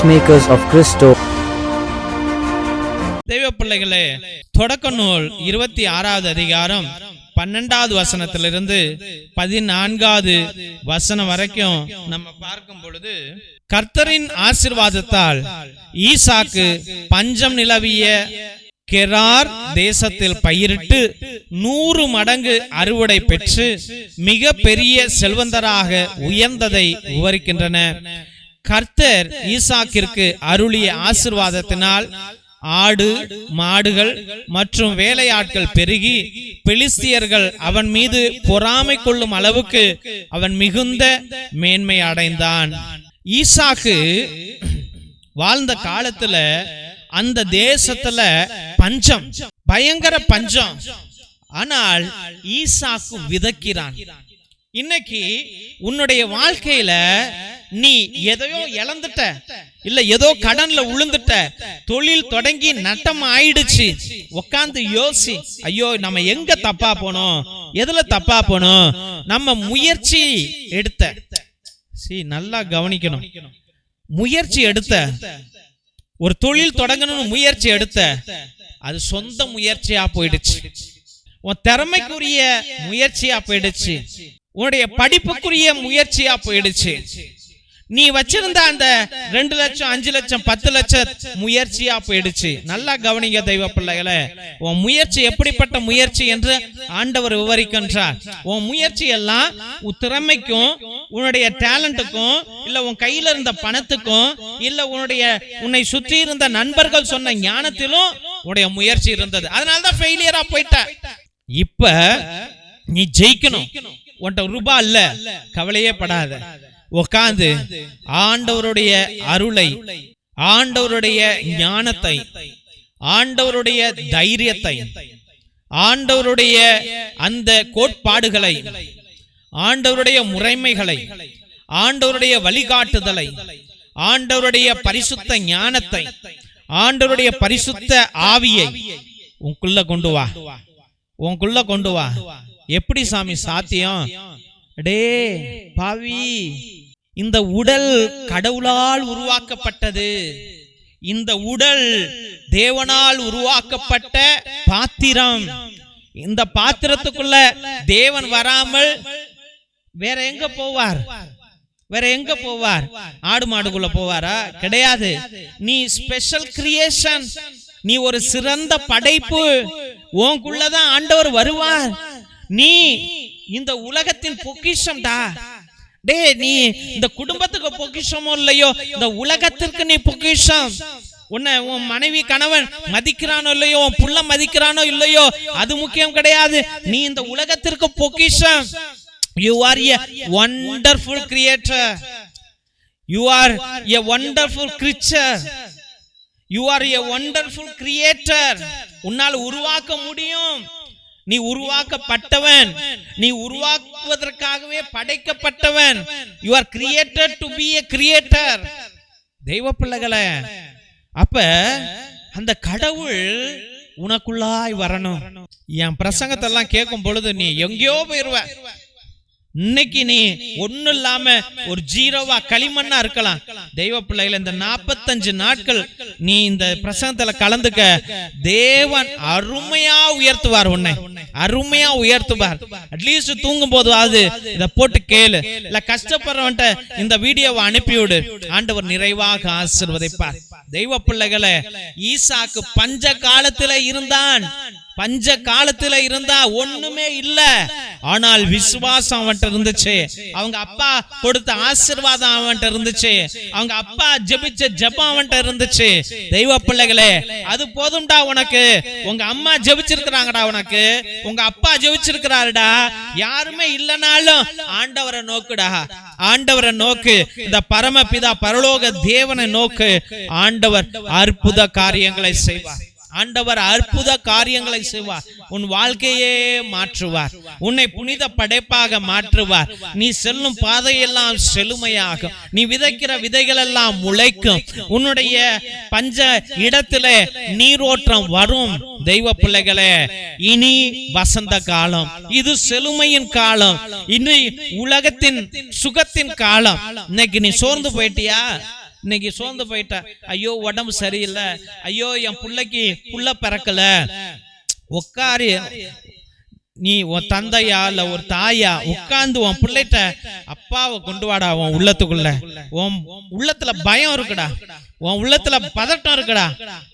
Peacemakers of Christo. தெய்வ பிள்ளைகளே, தொடக்க நூல் 26வது அதிகாரம் 12வது வசனத்திலிருந்து 14வது வசனம் வரைக்கும் நம்ம பார்க்கும் பொழுது, கர்த்தரின் ஆசீர்வாதத்தால் ஈசாக்கு பஞ்சம் நிலவிய கெரார் தேசத்தில் பயிரிட்டு 100 மடங்கு அறுவடை பெற்று மிக பெரிய செல்வந்தராக உயர்ந்ததை விவரிக்கின்றன. கர்த்தர் ஈசாக்கிற்கு அருளிய ஆசீர்வாதத்தினால் ஆடு மாடுகள் மற்றும் வேலையாட்கள் பெருகி பெலிஸ்தியர்கள் அவன் மீது பொறாமை கொள்ளும் அளவுக்கு அவன் மிகுந்த மேன்மை அடைந்தான். ஈசாக்கு வாழ்ந்த காலத்துல அந்த தேசத்துல பஞ்சம், பயங்கர பஞ்சம். ஆனால் ஈசாக்கு விதைக்கிறான். இன்னைக்கு உன்னுடைய வாழ்க்கையில நீ எதையோ இழந்துட்ட, இல்ல ஏதோ கடன்ல உளுந்துட்ட, தொழில் தொடங்கி நட்டம் ஆயிடுச்சு. உட்கார்ந்து யோசி, ஐயோ நம்ம எங்க தப்பா போனோம், எதுல தப்பா போனோம். நம்ம முயற்சி எடுத்த, நல்லா கவனிக்கணும், முயற்சி எடுத்த, ஒரு தொழில் தொடங்கணும்னு முயற்சி எடுத்த, அது சொந்த முயற்சியா போயிடுச்சு. உன் திறமைக்குரிய முயற்சியா போயிடுச்சு, உன்னுடைய படிப்புக்குரிய முயற்சியா போயிடுச்சு. நீ வச்சிருந்த அந்த 2 லட்சம் 5 லட்சம் 10 லட்சம் முயற்சியா போயிடுச்சு. நல்லா கவனிங்க தெய்வ பிள்ளைகளே, உன் முயற்சி எப்படிப்பட்ட முயற்சி என்று ஆண்டவர் விவரிக்கின்றார். உன் முயற்சி எல்லாம் உன் திறமைக்கும் உன்னுடைய டேலண்ட்டுக்கும், இல்ல உன் கையில இருந்த பணத்துக்கும், இல்ல உன்னை சுற்றி இருந்த நண்பர்கள் சொன்ன ஞானத்திலும் உன்னுடைய முயற்சி இருந்தது. அதனாலதான் ஃபெயிலியரா போயிட்ட. இப்ப நீ ஜெயிக்கணும். உன்கிட்ட ரூபாய் இல்ல, கவலையே படாத. உட்கார்ந்து ஆண்டவருடைய அருளை, ஆண்டவருடைய ஞானத்தை, ஆண்டவருடைய தைரியத்தை, ஆண்டவருடைய அந்த கோட்பாடுகளை, ஆண்டவருடைய முறைமைகளை, ஆண்டவருடைய வழிகாட்டுதலை, ஆண்டவருடைய பரிசுத்த ஞானத்தை, ஆண்டவருடைய பரிசுத்த ஆவியை உனக்குள்ள கொண்டு வா, உனக்குள்ள கொண்டு வா. எப்படி சாமி சாத்தியம்? டே பாவி, இந்த உடல் கடவுளால் உருவாக்கப்பட்டது. இந்த உடல் தேவனால் உருவாக்கப்பட்ட பாத்திரம். இந்த பாத்திரத்துக்குள்ள தேவன் வராமல் வேற எங்க போவார்? வேற எங்க போவார்? ஆடு மாடுக்குள்ள போவாரா? கிடையாது. நீ ஸ்பெஷல் கிரியேஷன், நீ ஒரு சிறந்த படைப்பு. உனக்குள்ளதான் ஆண்டவர் வருவார். நீ இந்த உலகத்தின் பொக்கிஷம்டா. டே, நீ இந்த குடும்பத்துக்கு பொக்கிஷமோ இல்லையோ, இந்த உலகத்திற்கு நீ பொக்கிஷம். உன்னை உன் மனைவி கணவன் மதிக்கிறானோ இல்லையோ, உன் புள்ள மதிக்கிறானோ இல்லையோ, அது முக்கியம் கிடையாது. நீ இந்த உலகத்திற்கு பொக்கிஷம். You are a wonderful creator. You are a wonderful creature. You are a wonderful creator. உன்னால் உருவாக்க முடியும். நீ உருவாக்கப்பட்டவன், நீ உருவாக்குவதற்காகவே படைக்கப்பட்டவன். You are created to be a creator. தெய்வ பிள்ளைகளே, அப்ப அந்த கடவுள் உனக்குள்ளாய் வரணும். என் பிரசங்கத்தை எல்லாம் கேட்கும் பொழுது நீ எங்கேயோ போயிருவ. இன்னைக்கு நீ ஒண்ணு இல்லாம ஒரு ஜீரோவா களிமண்ணா இருக்கலாம். தெய்வ பிள்ளைகள், இந்த 45 நாட்கள் நீ இந்த பிரசங்கத்துல கலந்துக்க, தேவன் அருமையா உயர்த்துவார். உன்னை அருமையா உயர்த்துவார். அட்லீஸ்ட் தூங்கும் போது அது இத போட்டு கேளு, இல்ல கஷ்டப்படுறவன்ட்ட இந்த வீடியோவை அனுப்பிவிடு. ஆண்டவர் நிறைவாக ஆசீர்வதிப்பார். தெய்வ பிள்ளைகளே, ஈசாக்கு பஞ்ச காலத்துல இருந்தான். பஞ்ச காலத்துல இருந்தா ஒண்ணுமே இல்ல, ஆனால் விசுவாசம் அவன்கிட்ட இருந்துச்சு. அவங்க அப்பா கொடுத்த ஆசீர்வாதம் அவன்கிட்ட இருந்துச்சு. அவங்க அப்பா ஜெபிச்ச ஜெபம் அவன்கிட்ட இருந்துச்சு. தெய்வ பிள்ளைகளே, அது போதும்டா உனக்கு. உங்க அம்மா ஜெபிச்சிருக்கிறாங்கடா, உனக்கு உங்க அப்பா ஜெபிச்சிருக்கிறாருடா. யாருமே இல்லனாலும் ஆண்டவரை நோக்குடா, ஆண்டவரை நோக்கு. இந்த பரமபிதா பரலோக தேவனை நோக்கு. ஆண்டவர் அற்புத காரியங்களை செய்வார். ஆண்டவர் அற்புத காரியங்களை செய்வார். உன் வாழ்க்கையே மாற்றுவார். உன்னை புனித படைப்பாக மாற்றுவார். நீ செல்லும் பாதையெல்லாம் செழுமையாகும். நீ விதைக்கிற விதைகள் எல்லாம் முளைக்கும். உன்னுடைய பஞ்ச இடத்திலே நீரோட்டம் வரும். தெய்வ பிள்ளைகளே, இனி வசந்த காலம், இது செழுமையின் காலம், இனி உலகத்தின் சுகத்தின் காலம். இன்னைக்கு நீ சோர்ந்து போயிட்டியா? இன்னைக்கு நீ கவலைப்பட்டுட்டியா? இன்னைக்கு நீ கலங்கி போயிட்டியா? இன்னைக்கு நீ கண்ணீர் விட்டுட்டியா? இன்னைக்கு நீ இன்னைக்கு சோர்ந்து போயிட்ட, ஐயோ உடம்பு சரியில்லை, ஐயோ என் பிள்ளைக்கு புள்ள பிறக்கல. உட்காரு, நீ உன் தந்தையா இல்ல ஒரு தாயா உட்கார்ந்து உன் பிள்ளைகிட்ட அப்பாவை கொண்டு வாடா. உன் உள்ளத்துக்குள்ள உன் உள்ளத்துல பயம் இருக்குடா, உன் உள்ளத்துல பதட்டம் இருக்குடா,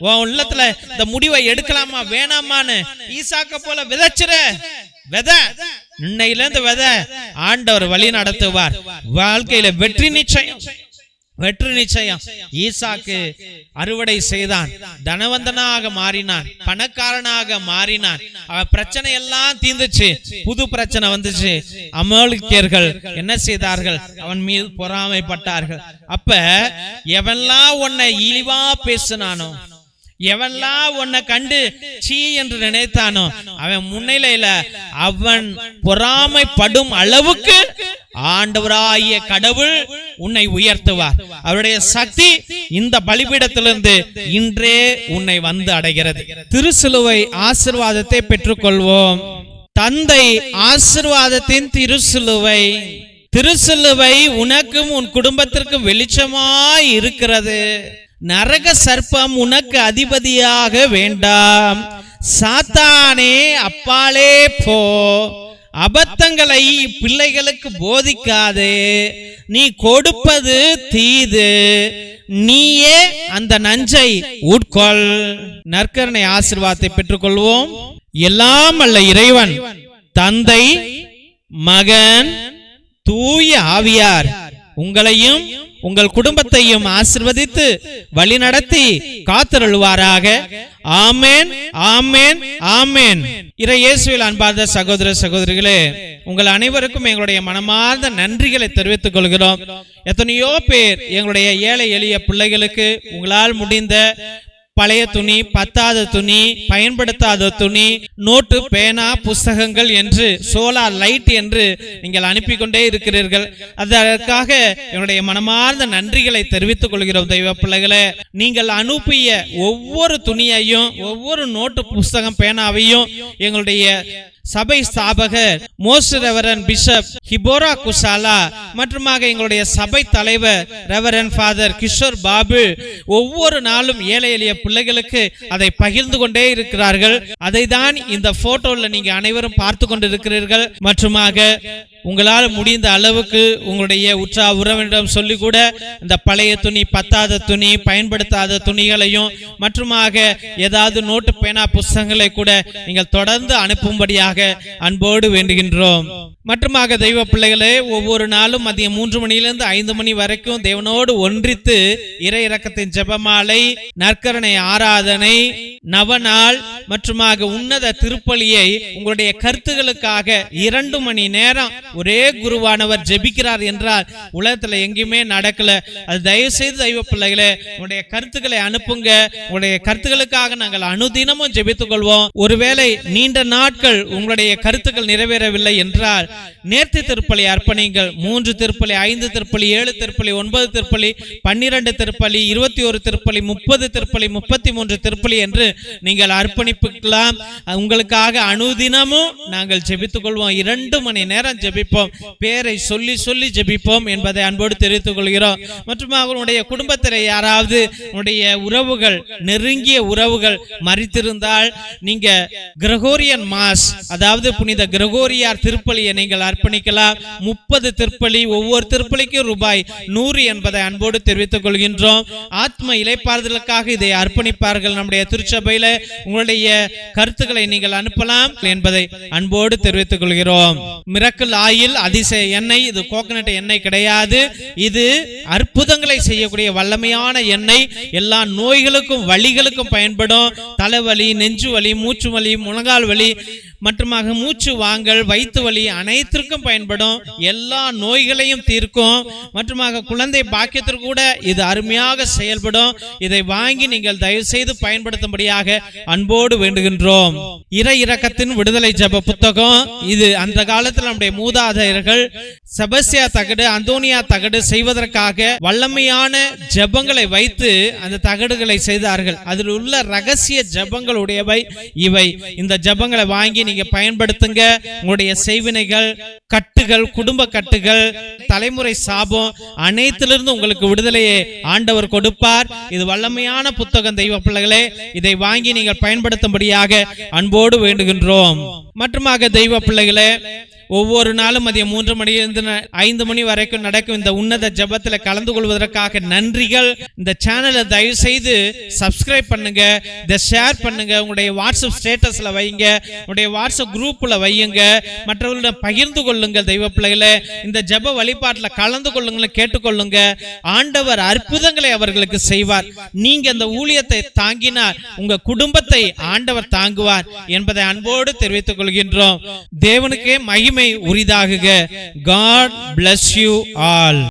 உன் உள்ளத்துல இந்த முடிவை எடுக்கலாமா வேணாமான்னு ஈசாக்க போல விதைச்சிர விதை. இன்னையில இருந்து விதை ஆண்டவர் வழி நடத்துவார். வாழ்க்கையில வெற்றி நிச்சயம், வெற்றி நிச்சயம். ஈசாக்கு அறுவடை செய்தான், தனவந்தனாக மாறினான், பணக்காரனாக மாறினான். அவன் பிரச்சனை எல்லாம் தீர்ந்துச்சு, புது பிரச்சனை வந்துச்சு. அமலேக்கியர்கள் என்ன செய்தார்கள்? அவன் மீது பொறாமைப்பட்டார்கள். அப்ப எவன்லாம் உன்னை இழிவா பேசினானோ, எவன்லாம் உன்னை கண்டு சீ என்று நினைத்தானோ, அவன் முன்னிலையில அவன் பொறாமைப்படும் அளவுக்கு ஆண்டவராகிய கடவுள் உன்னை உயர்த்துவார். அவருடைய சக்தி இந்த பலிபீடத்திலிருந்து இன்றே உன்னை வந்து அடைகிறது. திருசிலுவை ஆசீர்வாதத்தை பெற்றுக்கொள்வோம். தந்தை ஆசீர்வாதத்தின் திருசிலுவை. திருசிலுவை உனக்கும் உன் குடும்பத்திற்கும் வெளிச்சமாய் இருக்கிறது. நரக சர்ப்பம் உனக்கு அதிபதியாக வேண்டாம். சாத்தானே அப்பாலே போ. அபத்தங்களை பிள்ளைகளுக்கு போதிக்காதே. நீ கொடுப்பது தீது, நீயே அந்த நஞ்சை உட்கொள். நற்கருணை ஆசீர்வாதத்தை பெற்றுக்கொள்வோம். எல்லாம் அல்ல இறைவன் தந்தை, மகன், தூய ஆவியார் உங்களையும் உங்கள் குடும்பத்தையும் ஆசீர்வதித்து வழி நடத்தி காத்தருள்வாராக. ஆமேன், ஆமேன், ஆமேன். இறை இயேசுவில் அன்பார்ந்த சகோதர சகோதரிகளே, உங்கள் அனைவருக்கும் எங்களுடைய மனமார்ந்த நன்றிகளை தெரிவித்துக் கொள்கிறோம். எத்தனையோ பேர் எங்களுடைய ஏழை எளிய பிள்ளைகளுக்கு உங்களால் முடிந்த பழைய துணி, பத்தாத துணி, பயன்படுத்தாத துணி, நோட்டு, பேனா, புஸ்தகங்கள் என்று சோலார் லைட் என்று நீங்கள் அனுப்பி கொண்டே இருக்கிறீர்கள். அதற்காக என்னுடைய மனமார்ந்த நன்றிகளை தெரிவித்துக் கொள்கிறோம். தெய்வ பிள்ளைகளே, நீங்கள் அனுப்பிய ஒவ்வொரு துணியையும், ஒவ்வொரு நோட்டு, புஸ்தகம், பேனாவையும் எங்களுடைய சபை ஸ்தாபகர் மோஸ்ட் ரெவரன் பிஷப் ஹிபோரா குசாலா மற்றும் எங்களுடைய சபை தலைவர் ரெவரன் ஃபாதர் கிஷோர் பாபு ஒவ்வொரு நாளும் ஏழை எளிய பிள்ளைகளுக்கு அதை பகிர்ந்து கொண்டே இருக்கிறார்கள். அதை தான் இந்த போட்டோல நீங்க அனைவரும் பார்த்து கொண்டிருக்கிறீர்கள். மற்றுமாக உங்களால் முடிந்த அளவுக்கு உங்களுடைய உற்றா உறவினரிடம் சொல்லி கூட இந்த பழைய துணி, பத்தாத துணி, பயன்படுத்தாத துணிகளையும் மற்றுமாக ஏதாவது நோட்டு, பேனா, புஸ்தகங்களை கூட நீங்கள் தொடர்ந்து அனுப்பும்படியாக அன்போடு வேண்டுகின்றோம். மற்றுமாக தெய்வ பிள்ளைகளே, ஒவ்வொரு நாளும் மதியம் 3 மணியிலிருந்து 5 மணி வரைக்கும் தேவனோடு ஒன்றித்து இறை இரக்கத்தின் ஜெபமாலை, நற்கருணை ஆராதனை, நவநாள் மற்றுமாக உன்னத திருப்பலியை உங்களுடைய கருத்துகளுக்காக 2 மணி நேரம் ஒரே குருவானவர் ஜெபிக்கிறார் என்றால் உலகத்துல எங்கேயுமே நடக்கல. அது தயவு செய்து தெய்வ பிள்ளைகளே, உங்களுடைய கருத்துக்களை அனுப்புங்க. உங்களுடைய கருத்துக்களுக்காக நாங்கள் அனுதினமும் ஜெபித்துக் கொள்வோம். ஒருவேளை நீண்ட நாட்கள் உங்களுடைய கருத்துக்கள் நிறைவேறவில்லை என்றால் நேர்த்தி திருப்பலி அர்ப்பணிங்கள். 3 திருப்பலி, 5 திருப்பலி, 7 திருப்பலி, 9 திருப்பலி, 12 திருப்பலி, 21 திருப்பலி, 30 திருப்பலி, 33 திருப்பலி என்று நீங்கள் அர்ப்பணிப்புக்கலாம். உங்களுக்காக அனுதினமும் நாங்கள் ஜெபித்துக் கொள்வோம். 2 மணி நேரம் ஜெபிப்போம். பேரை சொல்லி சொல்லி ஜெபிப்போம் என்பதை அன்போடு தெரிவித்துக் கொள்கிறோம். மற்றும் அவருடைய குடும்பத்தில் யாராவது உங்களுடைய உறவுகள், நெருங்கிய உறவுகள் மரித்திருந்தால் நீங்க கிரகோரியன் மாஸ், அதாவது புனித கிரகோரியார் திருப்பலியை நீங்கள் அர்ப்பணிக்கலாம். 30 திருப்பலி, ஒவ்வொரு திருப்பலிக்கும் ரூபாய் 100 என்பதை அன்போடு தெரிவித்துக் கொள்கின்றோம். ஆத்ம இளைப்பாறுதலுக்காக இதை அர்ப்பணிப்பார்கள். நம்முடைய திருச்சபையில உங்களுடைய கருத்துக்களை நீங்கள் அனுப்பலாம் என்பதை அன்போடு தெரிவித்துக் கொள்கிறோம். மிரக்கல் ஆயில் அதிசய எண்ணெய், இது கோகனட் எண்ணெய் கிடையாது. இது அற்புதங்களை செய்யக்கூடிய வல்லமையான எண்ணெய். எல்லா நோய்களுக்கும் வலிகளுக்கும் பயன்படும். தலைவலி, நெஞ்சு வலி, மூச்சு வலி, முழங்கால் வலி மற்றுமாக மூச்சு வாங்கல், வயிற்று வலி அனைத்திற்கும் பயன்படும். எல்லா நோய்களையும் தீர்க்கும். மற்றுமாக குழந்தை பாக்கியத்திற்கு கூட இது அருமையாக செயல்படும். இதை வாங்கி நீங்கள் தயவு செய்து பயன்படுத்தும்படியாக அன்போடு வேண்டுகின்றோம். இறை இரக்கத்தின் விடுதலை ஜெப புத்தகம். இது அந்த காலத்தில் நம்முடைய மூதாதையர்கள் செபஸ்தியா தகடு, அந்தோனியா தகடு செய்வதற்காக வல்லமையான ஜெபங்களை வைத்து அந்த தகடுகளை செய்தார்கள். அதில் உள்ள ரகசிய ஜெபங்களுடையவை இவை. இந்த ஜெபங்களை வாங்கி நீங்க பயன்படுத்துங்க. உங்களுடைய செய்வினைகள், கட்டுகள், குடும்ப கட்டுகள், தலைமுறை சாபம் அனைத்திலிருந்து உங்களுக்கு விடுதலையை ஆண்டவர் கொடுப்பார். இது வல்லமையான புத்தகம் தெய்வ பிள்ளைகளே. இதை வாங்கி நீங்கள் பயன்படுத்தும்படியாக அன்போடு வேண்டுகின்றோம். மற்றுமாக தெய்வ பிள்ளைகளே, ஒவ்வொரு நாளும் மதியம் 3 மணியிலிருந்து 5 மணி வரைக்கும் நடக்கும் இந்த உன்னத ஜெபத்துல கலந்து கொள்வதற்காக நன்றிகள். இந்த சேனலை தயவு செய்து சப்ஸ்கிரைப் பண்ணுங்க, இதை ஷேர் பண்ணுங்க, உங்களுடைய வாட்ஸ்அப் ஸ்டேட்டஸ்ல வைங்க, உங்களுடைய வாட்ஸ்அப் குரூப்ல வையுங்க, மற்றவர்களிடம் பகிர்ந்து கொள்ளுங்க. தெய்வ பிள்ளைகளே, இந்த ஜெப வழிபாட்டுல கலந்து கொள்ளுங்க, கேட்டுக்கொள்ளுங்க. ஆண்டவர் அற்புதங்களை அவர்களுக்கு செய்வார். நீங்க இந்த ஊழியத்தை தாங்கினார், உங்க குடும்பத்தை ஆண்டவர் தாங்குவார் என்பதை அன்போடு தெரிவித்துக் கொள்கின்றோம். தேவனுக்கே மகிமை உரிதாகுக. God bless you all.